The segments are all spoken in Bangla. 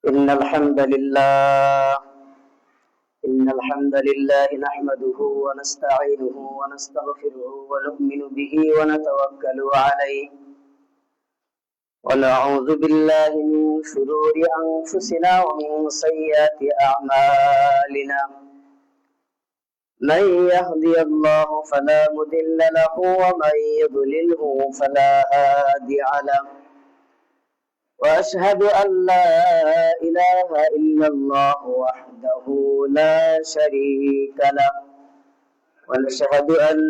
إن الحمد لله نحمده ونستعينه ونستغفره ونؤمن به ونتوكل عليه ونعوذ بالله من شرور أنفسنا ومن سيئات أعمالنا من يهدي الله فلا مضل له ومن يضلله فلا هادي له وأشهد أن لا إله إلا الله وحده لا شريك له ونشهد أن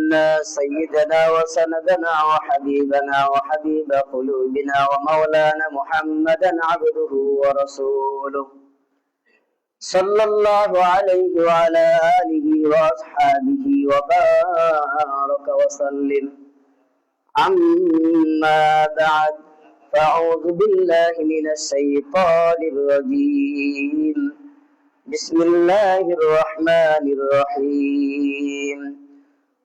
سيدنا وسندنا وحبيبنا وحبيب قلوبنا ومولانا محمدا عبده ورسوله صلى الله عليه وعلى آله وأصحابه وبارك وسلم أما بعد فأعوذ بالله من الشيطان الرجيم بسم الله الرحمن الرحيم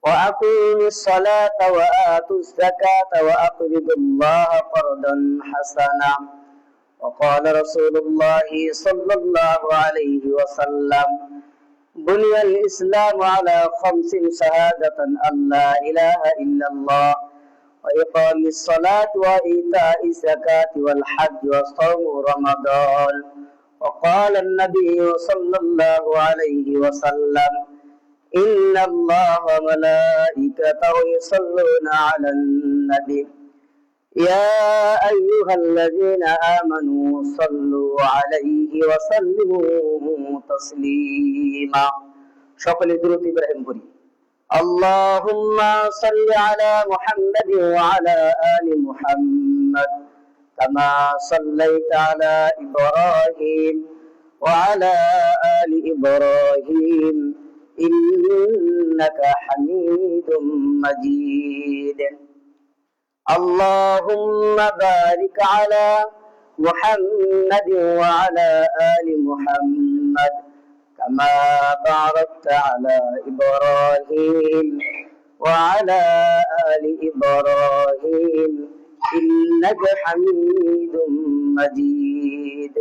وأقيموا الصلاة وآتوا الزكاة وأقرضوا الله قرضا حسنا وقال رسول الله صلى الله عليه وسلم بني الإسلام على 5 شهادة أن لا إله إلا الله وإقام الصلاة وإيتاء الزكاة والحج وصوم رمضان وقال النبي صلى الله عليه وسلم إن الله وملائكته يصلون على النبي يا أيها الذين آمنوا صلوا عليه وسلموا تسليما সকলে দ্রুত ইব্রাহিম পড়ি اللهم صل على محمد وعلى آل محمد كما صليت على إبراهيم وعلى آل إبراهيم إنك حميد مجيد اللهم بارك على محمد وعلى آل محمد كما باركت على إبراهيم وعلى آل إبراهيم إنك حميد مجيد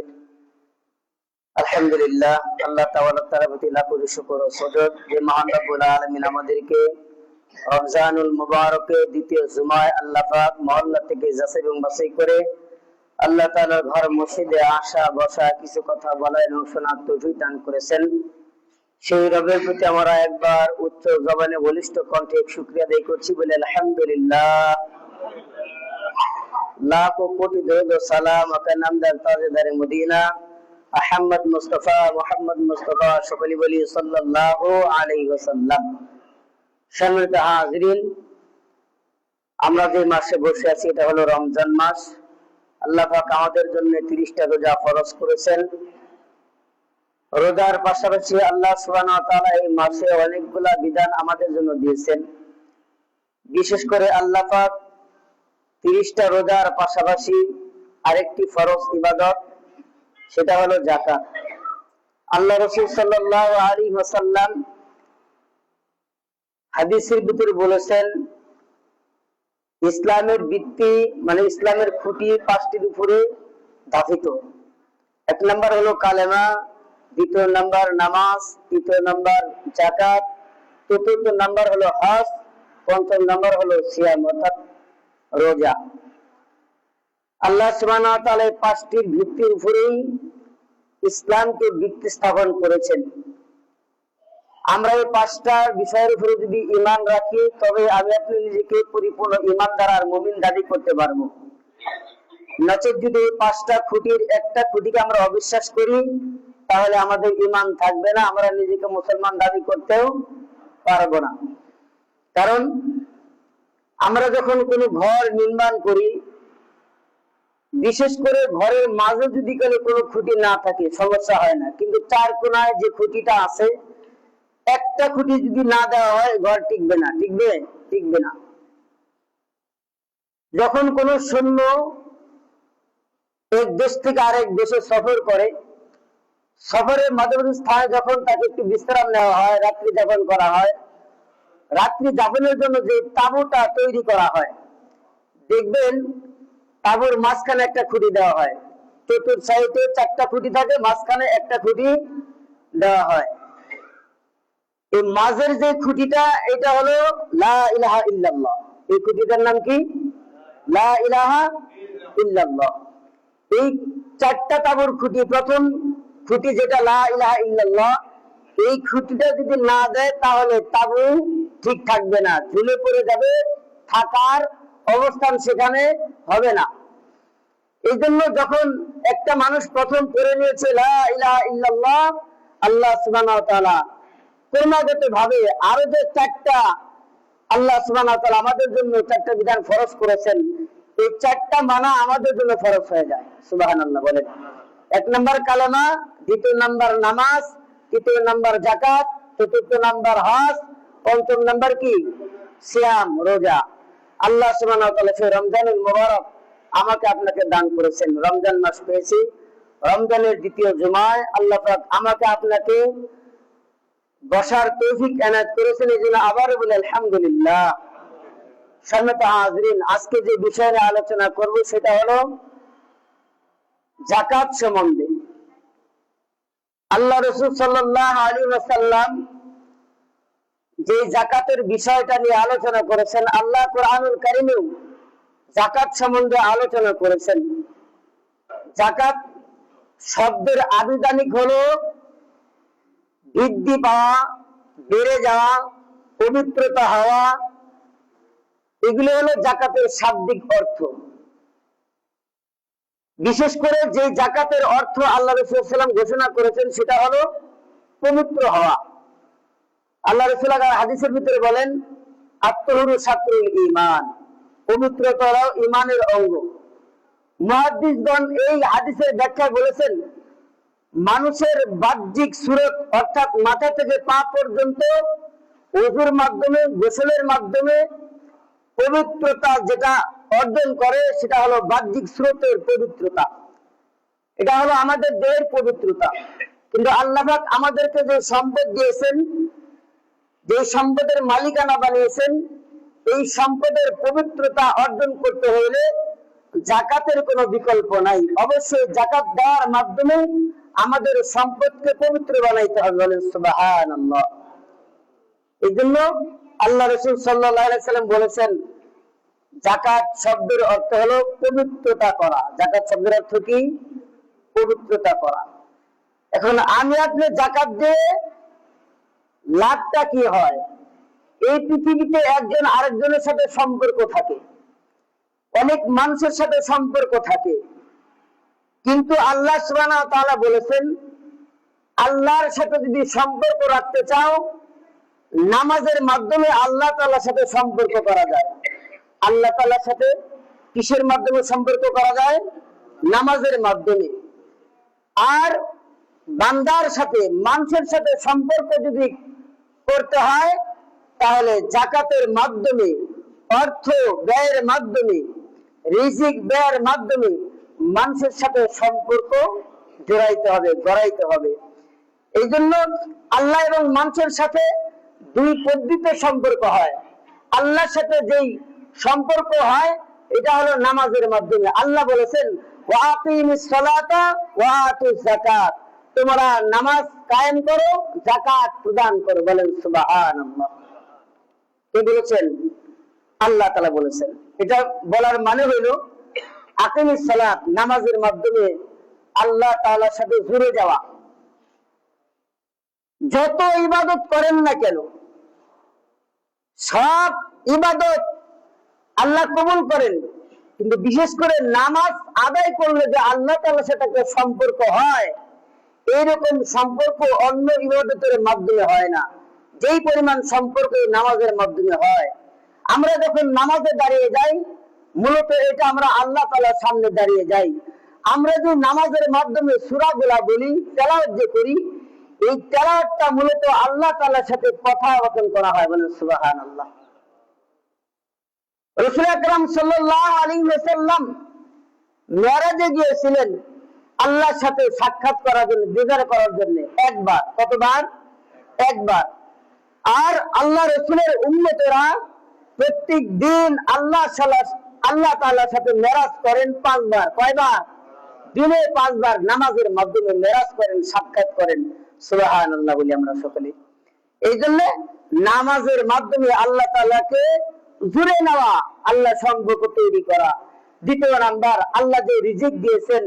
আলহামদুলিল্লাহ আল্লাহ তাআলা তার প্রতি লাখ কোটি শুকর ও সুজুদ যে মহান রব্বুল আলামিন আমাদেরকে রমজানুল মুবারকে দ্বিতীয় জুমায় আল্লাহ পাক মহল্লা থেকে যাচাই এবং বাছাই করে আল্লাহ তাআলার ঘর মসজিদে আসা বসা কিছু কথা বলা এবং শোনার তৌফিক দান করেছেন। সেই রবের প্রতি আমরা একবার উচ্চ জবানে বলিষ্ঠ কণ্ঠে শুকরিয়া আদায় করছি বলে আলহামদুলিল্লাহ। লাখ কোটি দরুদ ও সালাম আপনার নামদার তাজদারে মদিনা মুহাম্মদ মুস্তাফা সকলে বলি সাল্লাল্লাহু আলাইহি ওয়াসাল্লাম। সম্মানিত হাজিরিন, আমরা যে মাসে বসে আছি এটা হলো রমজান মাস। আল্লাহ পাক আমাদের জন্য 30টা রোজা ফরজ করেছেন। রোজার পাশাপাশি আল্লাহ সুবহানাহু ওয়া তাআলা এই মাসে অনেকগুলা বিধান আমাদের জন্য দিয়েছেন। বিশেষ করে আল্লাহ পাক 30টা রোজার পাশাপাশি আরেকটি ফরজ ইবাদত, সেটা হলো যাকাত। আল্লাহ রাসূল সাল্লাল্লাহু আলাইহি ওয়াসাল্লাম হাদিসের ভিতরে বলেছেন, ইসলামের ভিত্তি মানে ইসলামের খুঁটি 5টির উপরে ধাপিত। 1 নাম্বার হলো কালেমা, 2 নাম্বার নামাজ, 3 নাম্বার যাকাত, 4 নাম্বার হলো হজ, 5 নাম্বার হলো সিয়াম অর্থাৎ রোজা। আল্লাহ সুবহানাহু ওয়া তাআলা 5টির ভিত্তির উপরেই ইসলামকে ভিত্তি স্থাপন করেছেন। আমরা এই 5টা বিষয়ের উপরে যদি ঈমান রাখি তবে আমি আপনি নিজেকে পরিপূর্ণ ঈমানদার আর মুমিন দাবি করতে পারবো। নচেত যদি এই 5টা খুঁটির একটা খুঁটিকে আমরা অবিশ্বাস করি তাহলে আমাদের ঈমান থাকবে না, আমরা নিজেকে মুসলমান দাবি করতেও পারবো না। কারণ আমরা যখন কোনো ঘর নির্মাণ করি, বিশেষ করে ঘরের মাঝে যদি কোনো খুঁটি না থাকে সমস্যা হয় না, কিন্তু 4 কোণায় যে খুঁটিটা আছে একটা খুঁটি যদি না দেওয়া হয় ঘর টিকবে না। টিকবে না। যখন কোন সৈন্য এক দেশ থেকে আরেক দেশে সফর করে, সফরের মাঝে স্থানে যখন তাকে একটু বিশ্রাম নেওয়া হয়, রাত্রি যাপন করা হয়, রাত্রি যাপনের জন্য যে তাঁবুটা তৈরি করা হয়, দেখবেন তাঁবুর মাঝখানে একটা খুঁটি দেওয়া হয়। চতুর্থ সাইডে 4টা খুঁটি থাকে, মাঝখানে একটা খুঁটি দেওয়া হয়। এই মাঝের যে খুঁটিটা, এটা হলো লা ইলাহা ইল্লাল্লাহ। এই খুঁটিটার নাম কি? লা ইলাহা ইল্লাল্লাহ। এই 4টা তাবুর খুঁটি, প্রথম খুঁটি যেটা লা ইলাহা ইল্লাল্লাহ, এই খুঁটিটা যদি না দেয় তাহলে তাবু ঠিক থাকবে না, ঝুলে পড়ে যাবে, থাকার অবস্থান সেখানে হবে না। এই জন্য যখন একটা মানুষ প্রথম পড়ে নিয়েছে লা ইলাহা ইল্লাল্লাহ, আল্লাহ সুবহানাহু ওয়া তাআলা ক্রমাগত ভাবে আরো যে 4টা আল্লাহ সুবহানাহু ওয়া তাআলা আমাদের জন্য 4টা বিধান ফরজ করেছেন, এই 4টা মানা আমাদের জন্য ফরজ হয়ে যায়। সুবহানাল্লাহ বলেন। 1 নাম্বার কালেমা, 2 নাম্বার নামাজ, 3 নাম্বার যাকাত, 4 নাম্বার হজ, 5 নাম্বার কি? সিয়াম, রোজা। আল্লাহ সুবহানাহু ওয়া তাআলা সেই রমজানুল মুবারক আমাকে আপনাকে দান করেছেন। রমজান মাস পেয়েছি, রমজানের দ্বিতীয় জুমায় আল্লাহ পাক আমাকে আপনাকে বসার তৌফিক এনায়েত করেছেন, এই জন্য আবারও বলি আলহামদুলিল্লাহ। সম্মানিত হাজরিন, আজকে যে বিষয় নিয়ে আলোচনা করব সেটা হলো যাকাত সম্বন্ধে। আল্লাহ রাসূল সাল্লাল্লাহু আলাইহি ওয়াসাল্লাম যে যাকাতের বিষয়টা নিয়ে আলোচনা করেছেন, আল্লাহ কোরআনুল কারীমেও যাকাত সম্বন্ধে আলোচনা করেছেন। যাকাত শব্দের আবিধানিক হলো বৃদ্ধি পাওয়া, বেড়ে যাওয়া, পবিত্রতা হওয়া, এগুলো হলো যাকাতের শাব্দিক অর্থ। বিশেষ করে যে যাকাতের অর্থ আল্লাহ রাসূল সাল্লাল্লাহু আলাইহি ওয়াসাল্লাম ঘোষণা করেছেন সেটা হলো পবিত্র হওয়া। আল্লাহ রাসূল হাদিসের ভিতরে বলেন, আত-তাহুরু শাতরুল ঈমান, পবিত্রতা হলো ঈমানের অঙ্গ। মুহাদ্দিসগণ এই হাদিসের ব্যাখ্যায় বলেছেন, মানুষের বাহ্যিক সূরত অর্থাৎ মাথা থেকে পা পর্যন্ত ওযুর মাধ্যমে, গোসলের মাধ্যমে পবিত্রতা যেটা অর্জন করে সেটা হলো বাহ্যিক স্রোতের পবিত্রতা, এটা হলো আমাদের দেহের পবিত্রতা। কিন্তু আল্লাহ পাক আমাদেরকে যে সম্পদ দিয়েছেন, যে সম্পদের মালিকানা বানিয়েছেন, এই সম্পদের পবিত্রতা অর্জন করতে হলে যাকাতের কোনো বিকল্প নাই। অবশ্যই যাকাত দেওয়ার মাধ্যমে আমাদের সম্পদকে পবিত্র বানাইতে হবে। বলেন সুবহানাল্লাহ। এই জন্য আল্লাহ রাসূল সাল্লাল্লাহু আলাইহি ওয়াসাল্লাম বলেছেন, যাকাত শব্দের অর্থ হলো পবিত্রতা করা। যাকাত শব্দের অর্থ কি? পবিত্রতা করা। এখন আমি আপনি যাকাত দিয়ে লাভটা কি হয়? এই পৃথিবীতে একজন আরেকজনের সাথে সম্পর্ক থাকে, অনেক মানুষের সাথে সম্পর্ক থাকে, কিন্তু আল্লাহ সুবহানাহু ওয়া তাআলা বলেছেন, আল্লাহর সাথে যদি সম্পর্ক রাখতে চাও, নামাজের মাধ্যমে আল্লাহ তাআলার সাথে সম্পর্ক করা যায়। আল্লাহ তাআলার সাথে কিসের মাধ্যমে সম্পর্ক করা যায়? নামাজের মাধ্যমে। আর বান্দার সাথে, মানুষের সাথে সম্পর্ক যদি করতে হয় তাহলে যাকাতের মাধ্যমে, অর্থ ব্যয়ের মাধ্যমে, রিজিক ব্যয়ের মাধ্যমে মানুষের সাথে সম্পর্ক জোড়াইতে হবে, গড়াইতে হবে। এই জন্য আল্লাহ এবং মানুষের সাথে দুই পদ্ধতিতে সম্পর্ক হয়। আল্লাহর সাথে যেই সম্পর্ক হয় এটা হলো নামাজের মাধ্যমে। আল্লাহ বলেছেন, ওয়া আকিমিস সালাতা ওয়া আতুজ যাকাত, তোমরা নামাজ কায়েম করো, যাকাত প্রদান করো। বলেন সুবহানাল্লাহ। কে বলেছেন? আল্লাহ তাআলা বলেছেন। এটা বলার মানে হলো আকিমিস সালাত, নামাজের মাধ্যমে আল্লাহ তাআলার সাথে জুড়ে যাওয়া। যত ইবাদত করেন না কেন, সব ইবাদত আল্লাহ কবুল করেন, কিন্তু বিশেষ করে নামাজ আদায় করলে যে আল্লাহ তাআলার সাথে একটা সম্পর্ক হয়, এইরকম সম্পর্ক অন্য ইবাদতের মাধ্যমে হয় না, যেই পরিমাণ সম্পর্ক নামাজের মাধ্যমে হয়। আমরা যখন নামাজে দাঁড়িয়ে যাই, মূলত এটা আমরা আল্লাহ তাআলার সামনে দাঁড়িয়ে যাই। আমরা যে নামাজের মাধ্যমে সূরাগুলা বলি, তেলাওয়াত যে করি, এই তেলাওয়াতটা মূলত আল্লাহ তাআলার সাথে কথাবার্তা করা হয়। বলেন সুবহানাল্লাহ। রাসূল আকরাম সাল্লাল্লাহু আলাইহি ওয়াসাল্লাম মিরাজে গিয়েছিলেন আল্লাহর সাথে সাক্ষাৎ করার জন্য, দিদার করার জন্য। একবার, কতবার? একবার। আর আল্লাহ রাসূলের উম্মতেরা প্রত্যেক দিন আল্লাহ তাআলার সাথে মিরাজ করেন 5 বার। কয়বার? দিনে 5 বার নামাজের মাধ্যমে মেরাজ করেন, সাক্ষাৎ করেন। সুবহানাল্লাহ বলি আমরা সকলে। এই জন্য নামাজের মাধ্যমে আল্লাহ তাআলাকে জুড়ে নেওয়া, আল্লাহ সম্পর্ক তৈরি করা। দ্বিতীয় নাম্বার, আল্লাহ যে রিজিক দিয়েছেন,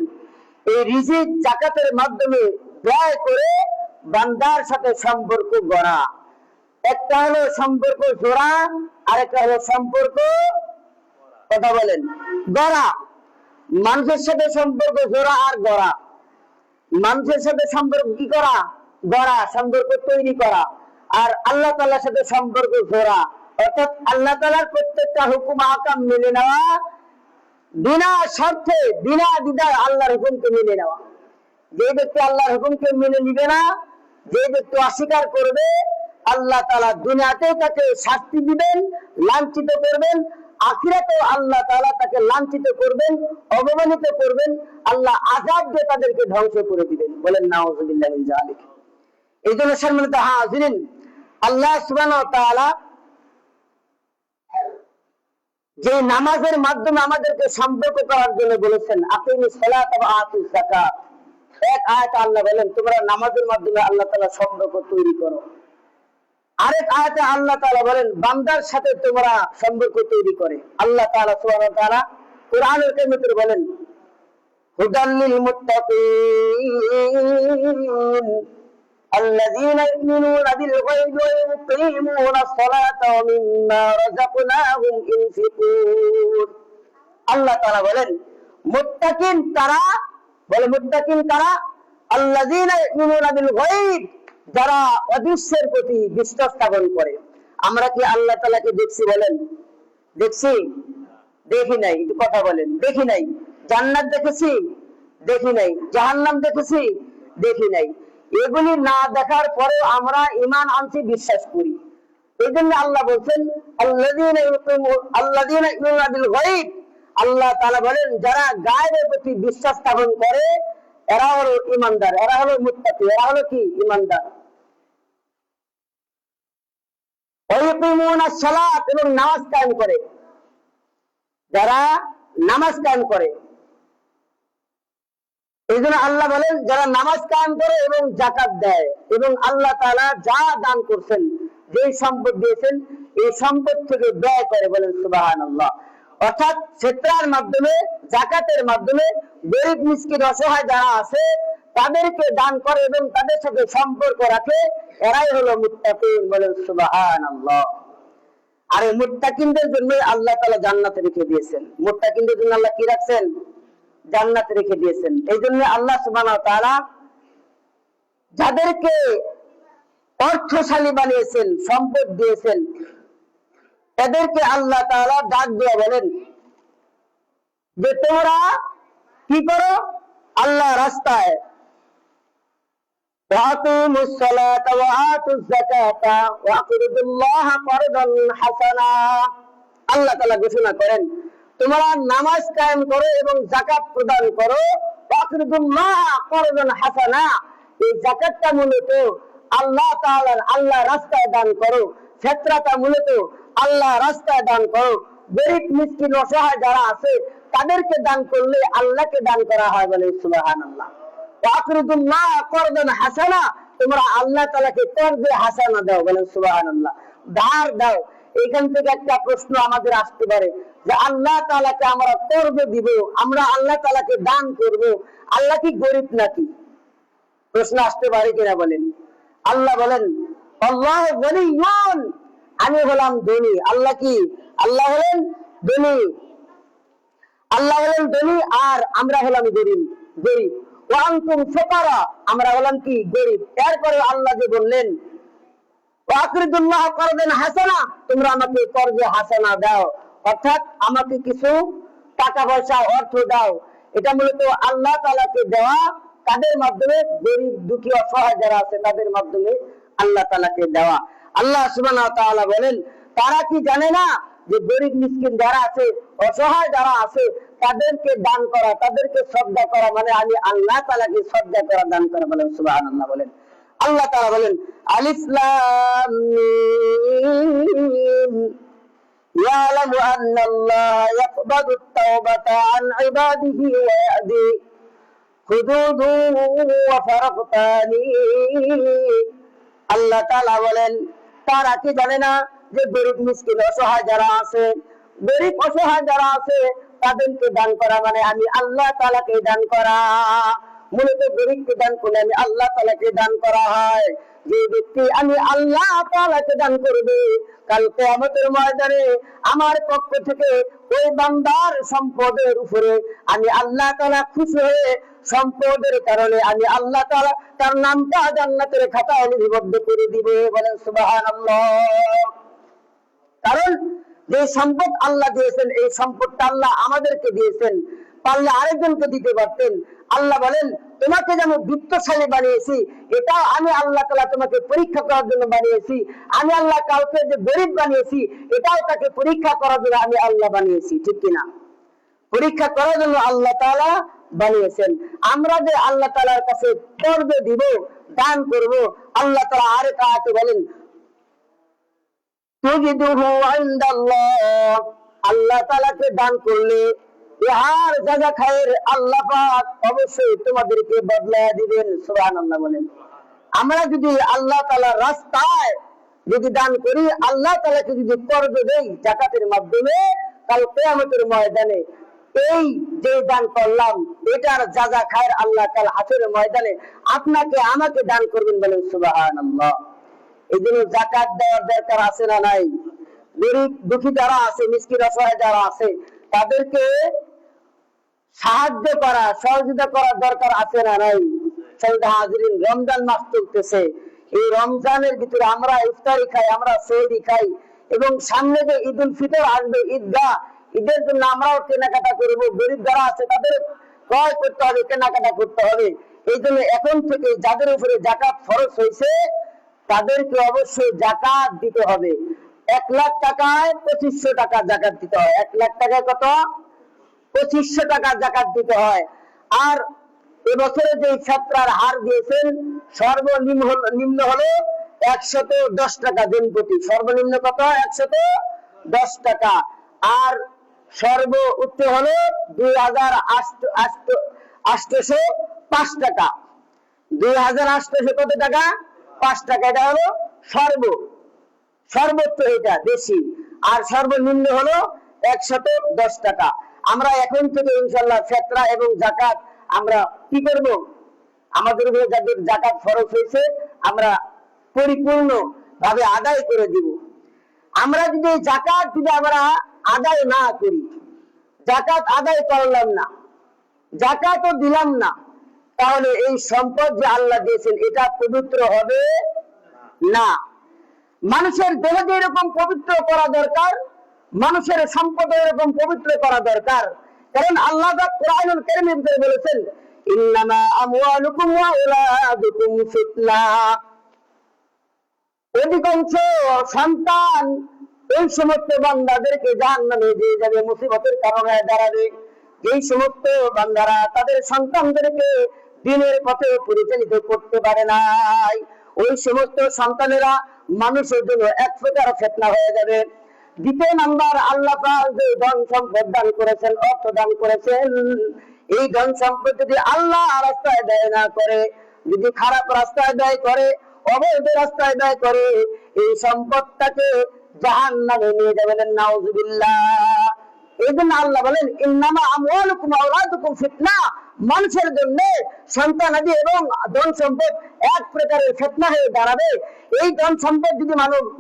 এই রিজিক যাকাতের মাধ্যমে ব্যয় করে বান্দার সাথে সম্পর্ক গড়া। একটা হলো সম্পর্ক জোড়া, আর একটা হলো সম্পর্ক, কথা বলেন, গড়া। মানুষের সাথে সম্পর্ক জোড়া আর গড়া। মানুষের সাথে সম্পর্ক কি করা? গড়া, সম্পর্ক তৈরি করা। আর আল্লাহ তাআলার সাথে সম্পর্ক জোড়া, অর্থাৎ আল্লাহ তাআলার প্রত্যেকটা হুকুম আহকাম মেনে নেওয়া, বিনা স্বার্থে বিনা দ্বিধায় আল্লাহর হুকুমকে মেনে নেওয়া। যে ব্যক্তি আল্লাহর হুকুমকে মেনে নিবে না, যে ব্যক্তি অস্বীকার করবে, আল্লাহ তাআলা দুনিয়াতেও তাকে শাস্তি দিবেন, লাঞ্ছিত করবেন, আখিরাতেও আল্লাহ তাআলা তাকে লাঞ্ছিত করবেন, অবমানিত করবেন। আল্লাহ আযাব দিয়ে তাদেরকে ধ্বংস করে দিবেন। বলেন নাউযুবিল্লাহি মিন যালিক। এই জন্য সম্মানিত হাজিরিন, আল্লাহ সুবহানাহু ওয়া তাআলা যে নামাজের মাধ্যমে আমাদেরকে সম্পর্ক করার জন্য বলেছেন, আকিমিস সালাত ওয়া আতুজ যাকাত। এক আয়াত আল্লাহ বলেন তোমরা নামাজের মাধ্যমে আল্লাহ তাআলা সম্পর্ক তৈরি করো। আরেক আয়াতে আল্লাহ তাআলা বলেন বান্দার সাথে তোমরা সম্পর্ক তৈরি করে। আল্লাহ তাআলা সুবহানাহু ওয়া তাআলা কোরআনুল কারীমে বলেন হুদাল লিল মুত্তাকিন الذين يؤمنون بالغيب ويقيمون الصلاة ومما رزقناهم ينفقون। আল্লাহ তাআলা বলেন মুত্তাকিন তারা, বলে মুত্তাকিন তারা, আল্লাযীনা ইউমিনুনা বিল গায়ব, যারা অদৃশ্যের প্রতি বিশ্বাস স্থাপন করে। আমরা কি আল্লাহ তাআলাকে দেখছি? বলেন দেখছি? দেখি নাই। একটু কথা বলেন, দেখি নাই। জান্নাত দেখেছি? দেখি নাই। জাহান্নাম দেখেছি? দেখি নাই। এগুলি না দেখার পরেও আমরা ঈমান আনছি, বিশ্বাস করি। এই জন্য আল্লাহ বলছেন আল্লাযীনা ইউমিনুনা বিল গায়ব। আল্লাহ তাআলা বলেন যারা গায়বের প্রতি বিশ্বাস স্থাপন করে এরা হলো ঈমানদার, এরা হলো মুত্তাকি, এরা হলো কি? ঈমানদার। ওয়া ইয়াকিমুনাস সালাত, এবং নামাজ কায়েম করে। যারা নামাজ কায়েম করে, এই জন্য আল্লাহ বলেন যারা নামাজ কায়েম করে এবং যাকাত দেয়, এবং আল্লাহ তাআলা যা দান করছেন, যে সম্পদ দিয়েছেন, এই সম্পদ থেকে ব্যয় করে। বলেন সুবহানাল্লাহ। অর্থাৎ ফিতরার মাধ্যমে, যাকাতের মাধ্যমে গরীব মিসকিন অসহায় যারা আছে তাদেরকে দান করে এবং তাদের সাথে সম্পর্ক রাখে, এরাই হলো মুত্তাকিন। বলেন সুবহানাল্লাহ। আর এই মুত্তাকিনদের জন্য আল্লাহ তাআলা জান্নাতে রেখে দিয়েছেন। মুত্তাকিনদের জন্য আল্লাহ কি রাখছেন? জান্নাতে রেখে দিয়েছেন। এই জন্য আল্লাহ সুবহানাহু ওয়া তাআলা যাদেরকে অর্থশালী বানিয়েছেন, সম্পদ দিয়েছেন, এদেরকে আল্লাহ তাআলা ডাক দিয়ে বলেন যে তোমরা কি করো? আল্লাহ রাস্তায় ওয়াকিমুস সালাতা ওয়া আতুজ যাকাতা ওয়া আকরিদুল্লাহ করদান হাসানা। আল্লাহ তাআলা ঘোষণা করেন তোমরা নামাজ কায়েম করো এবং যাকাত প্রদান করো। ওয়াকরিদুল্লাহ করদান হাসানা, এই যাকাতটা মূলত আল্লাহ তাআলার, আল্লাহ রাস্তায় দান করো। ফিতরাটা মূলত আল্লাহ রাস্তায় দান করো। গরীব মিসকিন অসহায় যারা আছে তাদেরকে দান করলে আল্লাহকে দান করা হয়। বলে সুবহানাল্লাহ। ওয়াকরিদুল্লাহ করদান হাসানা, তোমরা আল্লাহ তাআলাকে কর্জে হাসানা দাও। বলে সুবহানাল্লাহ। ধার দাও। এখান থেকে একটা প্রশ্ন আমাদের আসতে পারে যে আল্লাহ তাআলাকে আমরা কর্জ দিব, আমরা আল্লাহ তাআলাকে দান করব, আল্লাহ কি গরীব নাকি? প্রশ্ন আসতে পারে কিনা বলেন? আল্লাহ বলেন আল্লাহ গনিয়ুন, আমি হলাম ধনী। আল্লাহ কি? আল্লাহ হলেন ধনী। আল্লাহ হলেন ধনী আর আমরা হলাম গরীব। গরীব। ওয়া আনতুম ফুকারা, আমরা হলাম কি? গরীব। এরপরে আল্লাহ যে বললেন ওয়াকরিদুল্লাহ করদান হাসানা, তোমরা আমাকে কর্জে হাসানা দাও, অর্থাৎ আমাকে কিছু টাকা পয়সা, অর্থ দাও। এটা মূলত আল্লাহ তাআলাকে দেওয়া, তাদের মাধ্যমে গরীব দুঃখী অসহায় যারা আছে তাদের মাধ্যমে আল্লাহ তাআলাকে দেওয়া। আল্লাহ সুবহানাহু ওয়া তাআলা বলেন তারা কি জানে না যে গরীব মিসকিন যারা আছে, অসহায় যারা আছে তাদেরকে দান করা, তাদেরকে শ্রদ্ধা করা মানে আমি আল্লাহ তাআলাকে শ্রদ্ধা করা, দান করা। বলেন সুবহানাল্লাহ। বলেন আল্লাহ তাআলা বলেন আলিফ লাম মিম ইয়ালামু আন্নাল্লাহা ইয়াকবাদু আত-তাওবাতা আন ইবাদিহি ওয়া ইয়াহদি খুদুদু ওয়া ফারাকতানি। আল্লাহ তাআলা বলেন তারা কি জানে না যে গরিব মিসকিন অসহায় যারা আছে, গরিব অসহায় যারা আছে তাদেরকে দান করা মানে আমি আল্লাহ তাআলাকে দান করা। মূলত গরিবকে দান করলে আমি আল্লাহ তাআলাকে দান করা হয়। যে ব্যক্তি আমি আল্লাহ তাআলাকে দান করবে, কাল কিয়ামতের ময়দানে আমার পক্ষ থেকে ওই বান্দার সম্পদের উপরে আমি আল্লাহ তাআলা খুশি হয়ে সম্পদের কারণে আমি আল্লাহ তাআলা তার নামটা জান্নাতের খাতায় লিপিবদ্ধ করে দিবে। বলেন সুবহানাল্লাহ। কারণ যে সম্পদ আল্লাহ দিয়েছেন এই সম্পদটা আল্লাহ আমাদেরকে দিয়েছেন, পারলে আরেকজনকে দিতে পারতেন। আল্লাহ বলেন তোমাকে যেমন বিত্তশালী বানিয়েছি, এটা আমি আল্লাহ তাআলা তোমাকে পরীক্ষা করার জন্য বানিয়েছি। আমি আল্লাহ কাউকে যে গরিব বানিয়েছি এটাও তাকে পরীক্ষা করার জন্য আমি আল্লাহ বানিয়েছি, ঠিক কিনা? পরীক্ষা করার জন্য আল্লাহ তাআলা বানিয়েছেন। আমরা যে আল্লাহ তাআলার কাছে করব, দিব, দান করব, আল্লাহ তাআলা আরেক আয়াতে বলেন তুজিদুহু ইনদাল্লাহ, আল্লাহ তাআলাকে দান করলে ইহার জাযা খায়ের আল্লাহ পাক অবশ্যই তোমাদেরকে বদলায়া দিবেন। সুবহানাল্লাহ বলেন। আমরা যদি আল্লাহ তাআলার রাস্তায় যদি দান করি, আল্লাহ তাআলাকে যদি কর্জ দেই যাকাতের মাধ্যমে, কাল কিয়ামতের ময়দানে এই যে দান করলাম এটার জাযা খায়ের আল্লাহ কাল হাসরের ময়দানে আপনাকে আমাকে দান করবেন। বলেন সুবহানাল্লাহ। এই জন্য যাকাত দেওয়ার দরকার আছে না নাই? গরিব দুঃখী যারা আছে, মিসকিন অসহায় যারা আছে তাদেরকে সাহায্য করা, সহযোগিতা করার দরকার আছে না নাই? সৈয়দা হাজরিন, রমজান মাস চলতেছে। এই রমজানের ভিতরে আমরা ইফতারি খাই, আমরা সেহরি খাই, এবং সামনে যে ঈদুল ফিতর আসবে, ঈদগাহ, ঈদের জন্য আমরাও কেনাকাটা করব। গরিব যারা আছে তাদের ক্রয় করতে হবে, কেনাকাটা করতে হবে। এই জন্য এখন থেকে যাদের উপরে যাকাত ফরজ হয়েছে তাদেরকে অবশ্যই যাকাত দিতে হবে। 1 লাখ টাকায় 2500 টাকা যাকাত দিতে হয়। 1 লাখ টাকায় কত? 2500 টাকা যাকাত দিতে হয়। আর এবছরে যে ছাত্রার হার দিয়েছেন সর্বনিম্ন হলো 110 টাকা দিন প্রতি। সর্বনিম্ন কত? 110 টাকা। আর সর্ব উচ্চ হলো 2805 টাকা। 2800 কত টাকা? 5 টাকা। এটা হলো সর্বোচ্চ, এটা বেশি। আর সর্বনিম্ন হলো 110 টাকা। আমরা এখন থেকে ইনশাআল্লাহ ফিতরা এবং যাকাত আমরা কি করব? আমাদের উপরে যাদের যাকাত ফরজ হয়েছে আমরা পরিপূর্ণ ভাবে আদায় করে দিব। আমরা যদি যাকাত যদি আমরা আদায় না করি, যাকাত আদায় করলাম না, যাকাতও দিলাম না, তাহলে এই সম্পদ যে আল্লাহ দিয়েছেন এটা পবিত্র হবে না। মানুষের দেহ যেরকম পবিত্র করা দরকার, মানুষের সম্পদ এরকম পবিত্র করা দরকার। কারণ আল্লাহ পাক কোরআনুল কারীমের ভিতরে বলেছেন ইন্নামা আমওয়ালুকুম ওয়া আওলাদুকুম ফিতনা। অধিকাংশ সন্তান এই সমস্ত বান্দাদেরকে জাহান্নামে দিয়ে যাবে, মুসিবতের কারণে দাঁড়াবে। এই সমস্ত বান্দারা তাদের সন্তানদেরকে দ্বীনের পথে পরিচালিত করতে পারে নাই, ওই সমস্ত সন্তানেরা মানুষের জন্য এক প্রকার ফিতনা হয়ে যাবে। দ্বিতীয় নাম্বার, আল্লাহ পাক যে ধন সম্পদ দান করেছেন, অর্থ দান করেছেন, এই ধন সম্পদ যদি আল্লাহ রাস্তায় ব্যয় না করে, যদি খারাপ রাস্তায় ব্যয় করে, অবৈধ রাস্তায় ব্যয় করে, এই সম্পদটাকে জাহান্নামে নিয়ে যাবেন। নাউযুবিল্লাহ। এই জন্য আল্লাহ বলেন ইন্নামা আমওয়ালুকুম ওয়া আওলাদুকুম ফিতনা। মানুষের জন্য সন্তানাদি এবং ধন সম্পদ এক প্রকারের ফিতনা হয়ে দাঁড়াবে। এই ধন সম্পদ যদি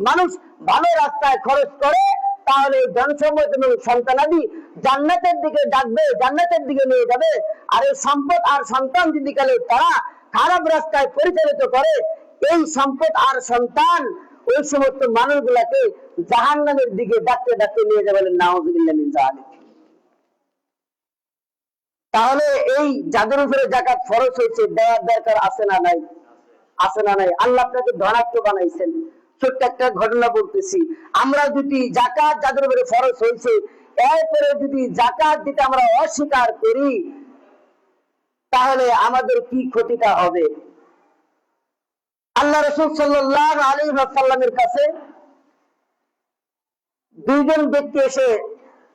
মানুষ ভালো রাস্তায় খরচ করে, তাহলে এই ধন সম্পদ এবং সন্তানাদি জান্নাতের দিকে ডাকবে, জান্নাতের দিকে নিয়ে যাবে। আর এই সম্পদ আর সন্তান যদি কালে তারা খারাপ রাস্তায় পরিচালিত করে, এই সম্পদ আর সন্তান ওই সমস্ত মানুষগুলাকে জাহান্নামের দিকে ডাকতে ডাকতে নিয়ে যাবেন। নাউযুবিল্লাহ মিন যালিক। তাহলে এই যাদের উপরে যাকাত ফরজ হয়েছে দেওয়ার দরকার আছে না নাই? আছে না নাই? আল্লাহ আপনাকে ধনাত্ম বানাইছেন। ছোট্ট একটা ঘটনা বলতেছি। আমরা যদি যাকাত যাদের উপরে ফরজ হয়েছে এরপরে যদি যাকাত দিতে আমরা অস্বীকার করি, তাহলে আমাদের কি ক্ষতিটা হবে? আল্লাহ রাসূল সাল্লাল্লাহু আলাইহি ওয়াসাল্লামের কাছে দুইজন ব্যক্তি এসে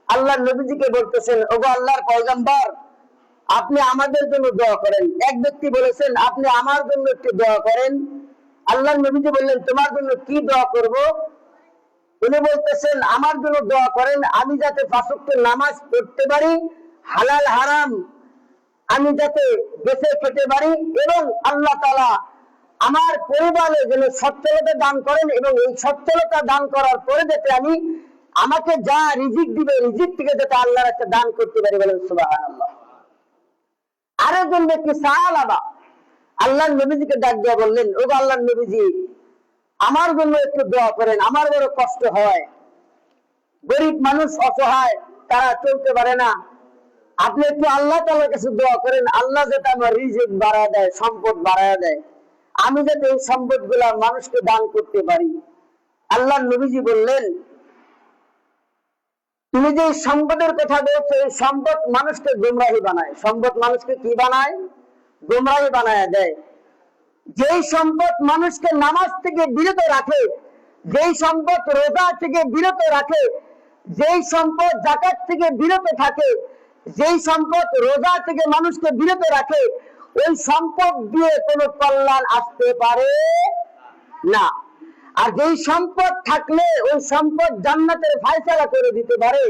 আল্লাহর নবীজিকে বলতেছেন, ওগো আল্লাহর পয়গম্বর, আপনি আমাদের জন্য দোয়া করেন। এক ব্যক্তি বলেছেন, আপনি আমার জন্য একটু দোয়া করেন। আল্লাহর নবীজি বললেন, তোমার জন্য কি দোয়া করব? উনি বলতেছেন, আমার জন্য দোয়া করেন, আমি যাতে 5 ওয়াক্ত নামাজ পড়তে পারি, হালাল হারাম আমি যাতে বেঁচে খেতে পারি, এবং আল্লাহ তাআলা আমার পরিবারে যেন সচ্ছলতা দান করেন, এবং এই সচ্ছলতা দান করার পরে যাতে আমি আমাকে যা রিজিক দিবে, রিজিক থেকে যাতে আল্লাহর কাছে দান করতে পারি। বলেন সুবহানাল্লাহ। আরেকজন ব্যক্তি সাহাবা আল্লাহর নবীজিকে ডাক দিয়ে বললেন, ওগো আল্লাহর নবীজি, আমার জন্য একটু দোয়া করেন, আমার বড় কষ্ট হয়, গরিব মানুষ, অসহায়, তারা চলতে পারে না, আপনি একটু আল্লাহ তাআলার কাছে দোয়া করেন, আল্লাহ যাতে আমার রিজিক বাড়ায় দেয়, সম্পদ বাড়ায় দেয়, আমি যাতে এই সম্পদ গুলা মানুষকে দান করতে পারি। আল্লাহর নবীজি বললেন, তুমি যে সম্পদের কথা বলছো, এই সম্পদ মানুষকে গোমরাহি বানায়। সম্পদ মানুষকে কি বানায়? গোমরাহি বানায় দেয়। যেই সম্পদ মানুষকে নামাজ থেকে বিরত রাখে, যেই সম্পদ রোজা থেকে বিরত রাখে, যেই সম্পদ যাকাত থেকে বিরত থাকে, যেই সম্পদ রোজা থেকে মানুষকে বিরত রাখে, ওই সম্পদ দিয়ে কোনো কল্যাণ আসতে পারে না। আর যেই সম্পদ থাকলে ওই সম্পদ জান্নাতের ফায়সালা করে দিতে পারে,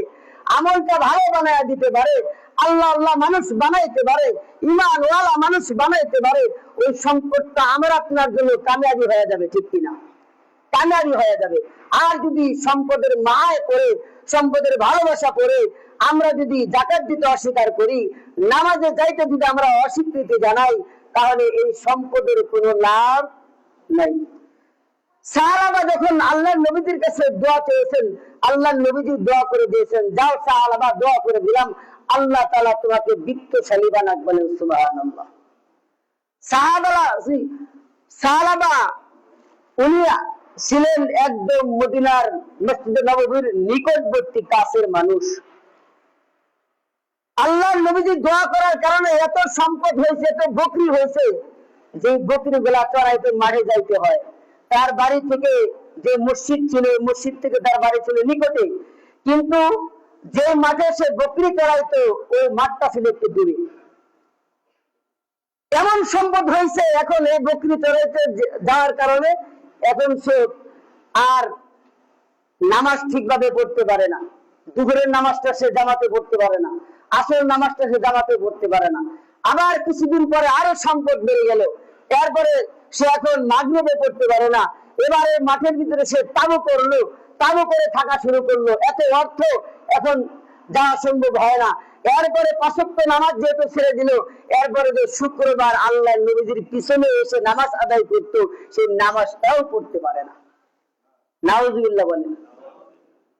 আমলটা ভালো বানায় দিতে পারে, আল্লাহ আল্লাহ মানুষ বানাইতে পারে, ঈমান ওয়ালা মানুষ বানাইতে পারে, ওই সম্পদটা আমার আপনার জন্য কামিয়াবি হয়ে যাবে। ঠিক কিনা? কামিয়াবি হয়ে যাবে। আর যদি সম্পদের মায় করে, সম্পদের ভালোবাসা করে আমরা যদি যাকাত দিতে অস্বীকার করি, নামাজে যাইতে যদি আমরা অস্বীকৃতি জানাই, তাহলে এই সম্পদের কোনো লাভ নাই। সাহাবা যখন আল্লাহর নবীজির কাছে দোয়া চেয়েছেন, আল্লাহর নবীজি দোয়া করে দিয়েছেন, যাও সাহাবা দোয়া করে দিলাম, আল্লাহ তাআলা তোমাকে বিত্তশালী বানাক। বলেন সুবহানাল্লাহ। সাহাবা উনি ছিলেন একদম মদিনার মসজিদে নববীর নিকটবর্তী কাছের মানুষ। আল্লাহর নবীজি দোয়া করার কারণে এত সম্পদ হয়েছে, এত বকরি হয়েছে, যে বকরি গুলা চড়াইতে মাঠে যাইতে হয়। তার বাড়ি থেকে যে মসজিদ ছিল, মসজিদ থেকে তার বাড়ি ছিল নিকটে, কিন্তু যে মাঠে সে বকরি চড়াইতো ওই মাঠটা ছিল একটু দূরে। এমন সম্পদ হয়েছে, এখন এই বকরি চড়াইতে যাওয়ার কারণে এখন সে আর নামাজ ঠিকভাবে পড়তে পারে না। দুপুরের নামাজটা সে জামাতে পড়তে পারে না, আসরের নামাজটা সে জামাতে পড়তে পারে না। আবার কিছুদিন পরে আরো সম্পদ বেড়ে গেল, এরপরে সে এখন মাগরিবে পড়তে পারে না। এবারে মাঠের ভিতরে সে তাবু করলো, তাবু করে থাকা শুরু করলো, এত অর্থ এখন যাওয়া সম্ভব হয় না। এরপরে 5 ওয়াক্ত নামাজ যেহেতু ছেড়ে দিল, এরপরে যে শুক্রবার আল্লাহর নবীজির পিছনে এসে নামাজ আদায় করতো, সেই নামাজটাও পড়তে পারে না। নাউজুবিল্লাহ বলেন।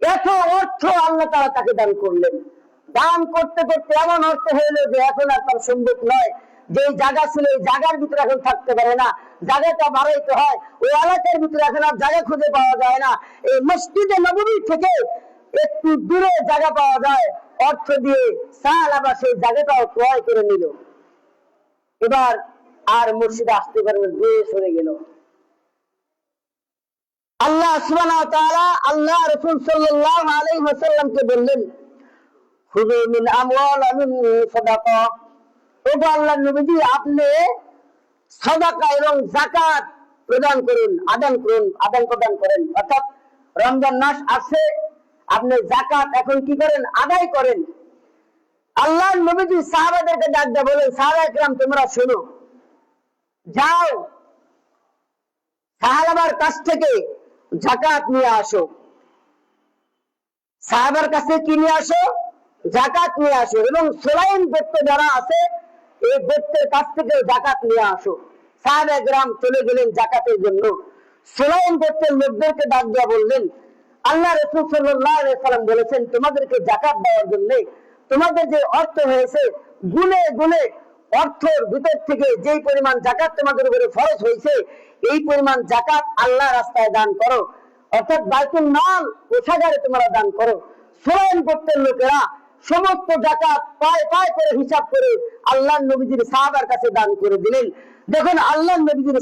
এত অর্থ আল্লাহ তাআলা তাকে দান করলেন। দান করতে করতে এমন অর্থ হইল যে এখন আর তার সম্ভব নয়। যে জায়গা ছিল এই জায়গার ভিতরে এখন থাকতে পারে না, জায়গাটা বাড়াইতে হয়। ওই এলাকার ভিতরে এখন আর জায়গা খুঁজে পাওয়া যায় না। এই মসজিদে নববী থেকে একটু দূরে জায়গা পাওয়া যায়, অর্থ দিয়ে সাহাবা সেই জায়গাটাও ক্রয় করে নিল। এবার আর মসজিদে আসতে পারবে, দূরে সরে গেল। আল্লাহ সুবহানাহু ওয়া তাআলা আল্লাহ রাসূল সাল্লাল্লাহু আলাইহি ওয়াসাল্লামকে বললেন, খুযু মিন আমওয়ালিহিম সাদাকা। ওগো আল্লাহর নবীজি, আপনি সাদাকা এবং যাকাত প্রদান করুন, আদান প্রদান করেন। অর্থাৎ রমজান মাস আসে, আপনি যাকাত এখন কি করেন? আদায় করেন। আল্লাহর নবীজি সাহাবাদেরকে ডাক দিয়ে বলেন, সাহাবায়ে কেরাম তোমরা শোনো, যাও সাহাবার কাছ থেকে যাকাত নিয়ে আসো। সাহাবার কাছে কি নিয়ে আসো? যাকাত নিয়ে আসো। এবং সুলাইম গোত্র যারা আছে, এই গোত্রের কাছ থেকে যাকাত নিয়ে আসো। সাহাবায়ে কেরাম চলে গেলেন যাকাতের জন্য। সুলাইম গোত্রের লোকদেরকে ডাক দিয়ে বললেন, আল্লাহ রাসূল সাল্লাল্লাহু আলাইহি ওয়াসাল্লাম বলেছেন তোমাদেরকে যাকাত দেওয়ার জন্য, তোমাদের যে অর্থ হয়েছে গুনে গুনে অর্থের ভিতর থেকে যেই পরিমাণ যাকাত তোমাদের উপরে ফরজ হয়েছে, এই পরিমাণ যাকাত আল্লাহ রাস্তায় দান করো। অর্থাৎ বাইতুল মাল, কোষাগারে তোমরা দান করো। সুলাইম গোত্রের লোকেরা সমস্ত যাকাত পায় পায় করে হিসাব করে আল্লাহর নবীজির সাহাবার কাছে দান করে দিলেন। দেখুন আল্লাহর নবীজির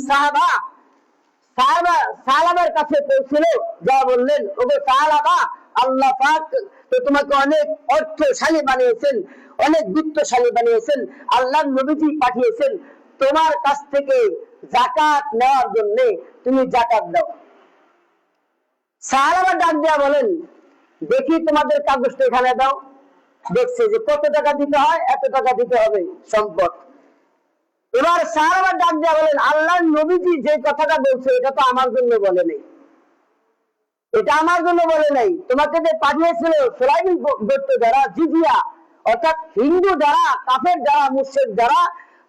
সাহাবার কাছে পৌঁছলো, যা বললেন, ওগো সাহাবা আল্লাহ পাক তো তোমাকে অনেক অর্থশালী বানিয়েছেন, অনেক বিত্তশালী বানিয়েছেন, আল্লাহর নবীজি পাঠিয়েছেন তোমার কাছ থেকে যাকাত নেওয়ার জন্য, তুমি যাকাত দাও। সাহাবারা ডাক দেয়া বলেন, দেখি তোমাদের কাগজটা এখানে দাও। দেখছে যে কত টাকা দিতে হয়, এত টাকা দিতে হবে সম্পদ। এবার সাহাবারা ডাক দেয়া বলেন, আল্লাহর নবীজি যে কথাটা বলছে এটা তো আমার জন্য বলে নাই, এটা আমার জন্য বলে নাই, তোমাকে যে পাঠিয়েছিল সুলাইমান গোত্র যারা জিজিয়া, অর্থাৎ হিন্দু যারা, কাফের যারা, মুশরিক যারা,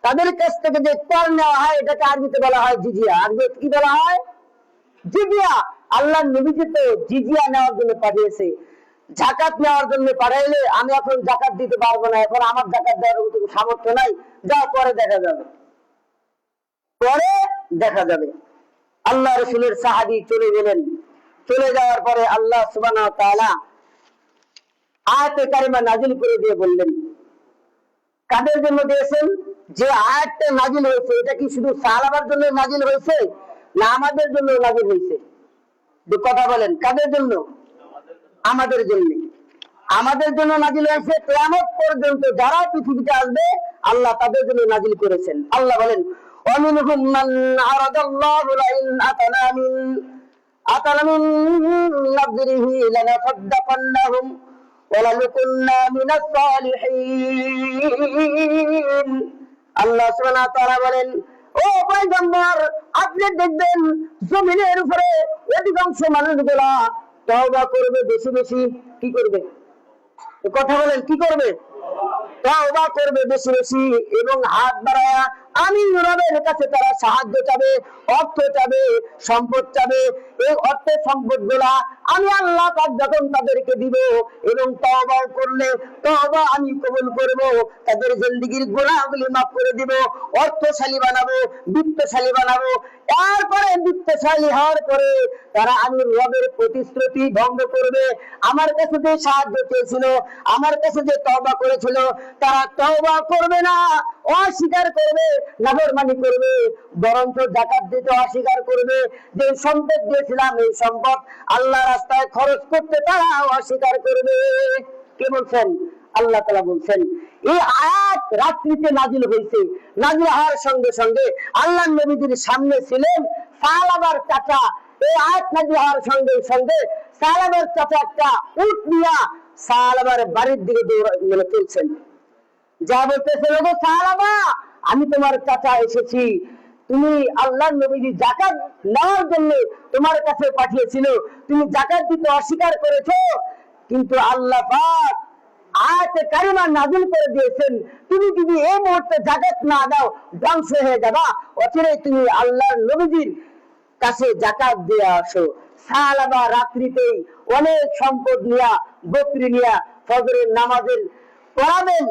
তাদের কাছ থেকে যে কর নেওয়া হয় এটাকে আরবিতে বলা হয় জিজিয়া। আরবিতে কি বলা হয়? জিজিয়া। আল্লাহর নবীজি তো জিজিয়া নেওয়ার জন্য পাঠিয়েছে, যাকাত নেওয়ার জন্য পাঠাইলে আমি এখন যাকাত দিতে পারবো না, এখন আমার যাকাত দেওয়ার মতো সামর্থ্য নাই, যা পরে দেখা যাবে, পরে দেখা যাবে। আল্লাহ রাসূলের সাহাবী চলে গেলেন। চলে যাওয়ার পরে আল্লাহ সুবহানাহু ওয়া তাআলা আয়াতে কারিমা নাজিল করে দিয়ে বললেন, কাদের জন্য দিয়েছেন? যে আয়াতটা নাজিল হয়েছে এটা কি শুধু সাহাবার জন্য নাজিল হয়েছে না আমাদের জন্য নাজিল হয়েছে? কথা বলেন, কাদের জন্য? আমাদের জন্য। আমাদের জন্য নাজিল হয়েছে। কিয়ামত পর্যন্ত যারা পৃথিবীতে আসবে আল্লাহ তাদের জন্য নাজিল করেছেন। আল্লাহ বলেন, ওয়ামিনহুম মান আরাদাল্লাহু লাইন আতানা মিন নাযরিহি লানাসাদ্দাকান্নাহুম ওয়া লানাকুন্না মিনাস সালিহিন। আল্লাহ সুবহানাহু ওয়া তাআলা বলেন, ও পয়গম্বর, আপনি দেখবেন জমিনের উপরে অধিকাংশ মানুষগুলা তওবা করবে বেশি বেশি। কি করবে? কথা বলেন, কি করবে? তওবা করবে বেশি বেশি এবং হাত বাড়ায়া আমি রবের কাছে তারা সাহায্য চাবে, অর্থ চাবে, সম্পদ চাবে। এই অর্থ সম্পদ গুলা আমি আল্লাহ পাক যখন তাদেরকে দিব এবং তওবা করলে তওবা আমি কবুল করব, তাদের জিন্দেগীর গুনাহগুলি মাফ করে দিব, অর্থশালী বানাবো, বিত্তশালী বানাবো। এরপরে বিত্তশালী হওয়ার পরে তারা আমি রবের প্রতিশ্রুতি ভঙ্গ করবে। আমার কাছে যে সাহায্য চেয়েছিল, আমার কাছে যে তওবা করেছিল, তারা তওবা করবে না, অস্বীকার করবে, নাফরমানি করবে, বরঞ্চ যাকাত দিতে অস্বীকার করবে। যে সম্পদ দিয়েছিলাম এই সম্পদ আল্লাহ রাস্তায় খরচ করতে তারা অস্বীকার করবে। কে বলছেন? আল্লাহ তাআলা বলছেন। এই আয়াত রাত্রিতে নাজিল হয়েছে। নাজিল হওয়ার সঙ্গে সঙ্গে আল্লাহর নবীজির সামনে ছিলেন সালাবার চাচা। এই আয়াত নাজিল হওয়ার সঙ্গে সঙ্গে সালাবার চাচা একটা উট নিয়ে সালাবার বাড়ির দিকে দৌড়ে চলছেন। যা বলতেছে, ওগো সাহাবা, আমি তোমার চাচা এসেছি, তুমি আল্লাহর নবীজি যাকাত নেওয়ার জন্য তোমার কাছে পাঠিয়েছিল, তুমি যাকাত দিতে অস্বীকার করেছো, কিন্তু আল্লাহ পাক আয়াতে কারিমা নাযিল করে দিয়েছেন, তুমি যদি এই মুহূর্তে যাকাত না দাও ধ্বংস হয়ে যাবা, অচিরেই তুমি আল্লাহর নবীজির কাছে যাকাত দিয়ে আসো। সাহাবা রাত্রিতেই অনেক সম্পদ নিয়া, বকরি নিয়া ফজরের নামাজের পড়াবেন,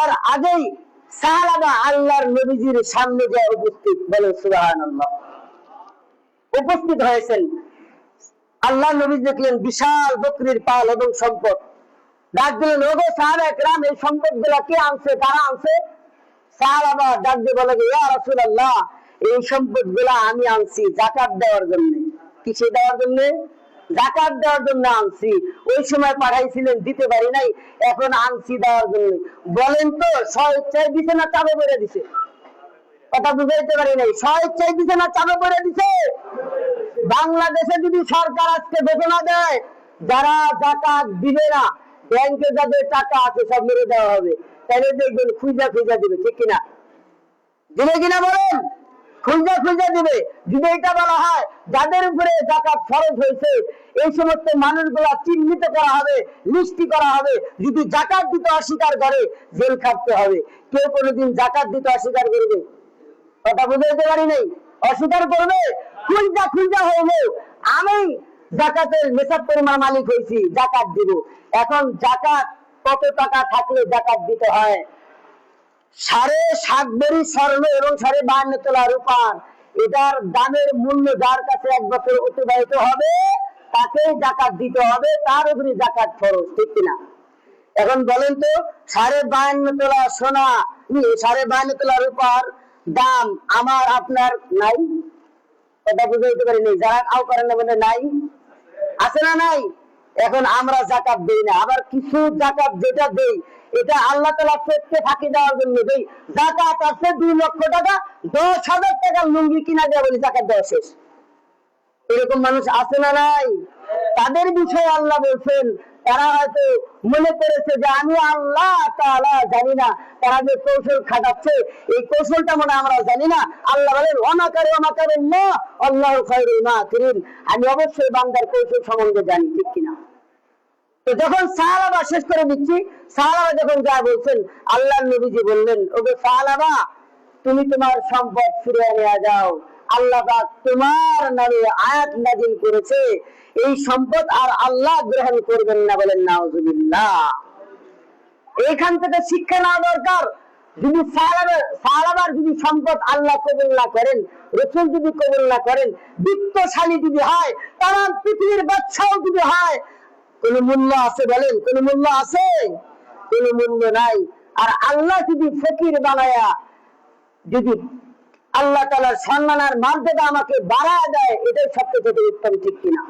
এর আগেই সাহাবা আল্লাহর নবীজির সামনে যায় উপস্থিত। বলে সুবহানাল্লাহ। উপস্থিত হয়েছেন। আল্লাহর নবী দেখলেন বিশাল বকরির পাল এবং সম্পদ। ডাক দিলেন, ওগো সাহাবায়ে কেরাম, এই সম্পদ গুলা কে আনছে? কারা আনছে? সাহাবা ডাক দিয়ে বলে, ইয়া রাসূলুল্লাহ, এই সম্পদ গুলা আমি আনছি যাকাত দেওয়ার জন্য। কিসে দেওয়ার জন্য? যাকাত দেওয়ার জন্য আনছি। ওই সময় পাঠাইছিলেন, দিতে পারি নাই, এখন আনছি দেওয়ার জন্য। বলেন তো, স্বেচ্ছায় দিছে না চাপে পড়ে দিছে? কথা বুঝাইতে পারি নাই। স্বেচ্ছায় দিছে না চাপে পড়ে দিছে? বাংলাদেশে যদি সরকার আজকে ঘোষণা দেয় যারা যাকাত দিবে না, ব্যাংকে যাদের টাকা আছে সব মেরে দেওয়া হবে, তাহলে দেখবেন খুঁজা খুঁজা দিবে। ঠিক কিনা? দিবে কিনা বলেন? খুঁজা খুঁজা দিবে। যদি এটা বলা হয় যাদের উপরে যাকাত ফরজ হয়েছে এই সমস্ত মানুষগুলা চিহ্নিত করা হবে, লিস্টি করা হবে, যদি যাকাত দিতে অস্বীকার করে জেল খাটতে হবে। কেউ কোনোদিন যাকাত দিতে অস্বীকার করবে? কথা বুঝাইতে পারি নাই। অস্বীকার করবে? খুঁজা খুঁজা হইলেও আমি যাকাতের নিসাব পরিমাণ মালিক হয়েছি, যাকাত দিব। এখন যাকাত কত টাকা থাকলে যাকাত দিতে হয়? 7.5 ভরি স্বর্ণ এবং 52 তোলা রূপার, এটার দামের মূল্য যার কাছে 1 বছর অতিবাহিত হবে তাকেই যাকাত দিতে হবে, তার উপরে যাকাত ফরজ। ঠিক কিনা? এখন বলেন তো, 52.5 তোলা সোনা, 52.5 তোলা রূপার দাম আমার আপনার নাই? এটা বুঝাইতে পারি নাই। যারা আও করেন না বলে নাই, আছে না নাই? এখন আমরা জাকাত দেই না, আবার কিছু জাকাত যেটা দেই এটা আল্লাহ তাআলা পেটকে ফাঁকি দেওয়ার জন্য দেই। জাকাত আছে 2 লক্ষ টাকা, 10,000 টাকার লুঙ্গি কিনা দেওয়া বলি জাকাত দেওয়া শেষ। এরকম মানুষ আছে না নাই? তাদের বিষয়ে আল্লাহ বলছেন তারা হয়তো মনে করেছে যে আমি আল্লাহ তাআলা জানি না, তারা যে কৌশল খাটাচ্ছে এই কৌশলটা মনে আমরা জানি না। আল্লাহ বলেন ওয়ামাকারু ওয়ামাকারুল্লাহ আল্লাহু খায়রুল মাকিরিন, আমি অবশ্যই বান্দার কৌশল সম্বন্ধে জানি, ঠিক কিনা? তো যখন সাহাবা শেষ করে দিচ্ছি, সাহাবা যখন যা বলছেন আল্লাহর নবীজি বললেন ওকে সাহাবা তুমি তোমার সম্পদ ফিরিয়ে নিয়ে যাও, আল্লাহ পাক তোমার নামে আয়াত নাযিল করেছে এই সম্পদ আর আল্লাহ গ্রহণ করবেন না, বলেন নাউজুবিল্লাহ। এইখান থেকে শিক্ষা নেওয়া দরকার, যদি সাহাবার যদি সম্পদ আল্লাহ কবুল না করেন, রাসূল যদি কবুল না করেন, বিত্তশালী যদি হয়, তারা পৃথিবীর বাদশাহ যদি হয়, কোন মূল্য আছে বলেন? কোন মূল্য আছে? কোন মূল্য নাই। আর আল্লাহ যদি ফকির বানায়া যদি আল্লাহ তাআলার সম্মান আর মর্যাদা আমাকে বাড়ায় দেয়, এটাই সবচেয়ে উত্তম, ঠিক কিনা?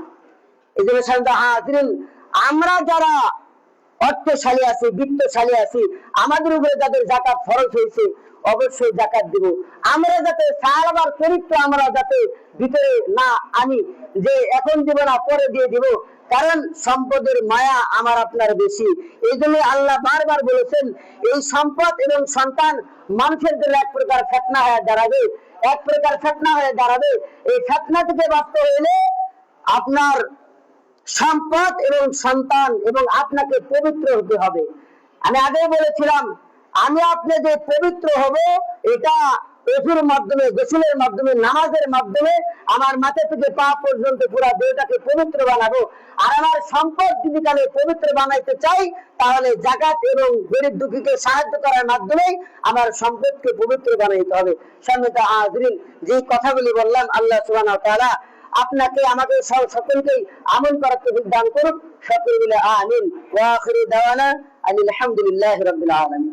এই জন্য শান্ত হাজিরিন, আমরা যারা অর্থশালী আছি, বিত্তশালী আছি, আমাদের উপরে যাদের যাকাত ফরজ হয়েছে অবশ্যই যাকাত দিব। আমরা যাতে সাহাবার চরিত্র আমরা যাতে ভিতরে না আনি যে এখন দিব না পরে দিয়ে দিব, কারণ সম্পদের মায়া আমার আপনার বেশি। এই জন্য আল্লাহ বারবার বলেছেন এই সম্পদ এবং সন্তান মানুষের জন্য এক প্রকার ফিতনা হয়ে দাঁড়াবে, এক প্রকার ফিতনা হয়ে দাঁড়াবে। এই ফিতনা থেকে বাঁচতে হলে আপনার সম্পদ এবং সন্তান এবং আপনাকে পবিত্র হতে হবে। আমি আগে বলেছিলাম আমি আপনি যে পবিত্র হব এটা ওযুর মাধ্যমে, গোসলের মাধ্যমে, নামাজের মাধ্যমে আমার মাথা থেকে পা পর্যন্ত পুরো দেহটাকে পবিত্র বানাবো। আর আমার সম্পদ যদি কালে পবিত্র বানাইতে চাই তাহলে যাকাত এবং গরীব দুঃখীকে সাহায্য করার মাধ্যমে আমার সম্পদকে পবিত্র বানাইতে হবে। সম্মানিত হাজিরিন, যে কথাগুলি বললাম আল্লাহ সুবহানাহু ওয়া তাআলা আপনাকে আমাকে সকলকেই আমল করার তৌফিক দান করুন। সকলে মিলে আমিন। ওয়া আখিরু দাওয়ানা আলহামদুলিল্লাহি রাব্বিল আলামিন।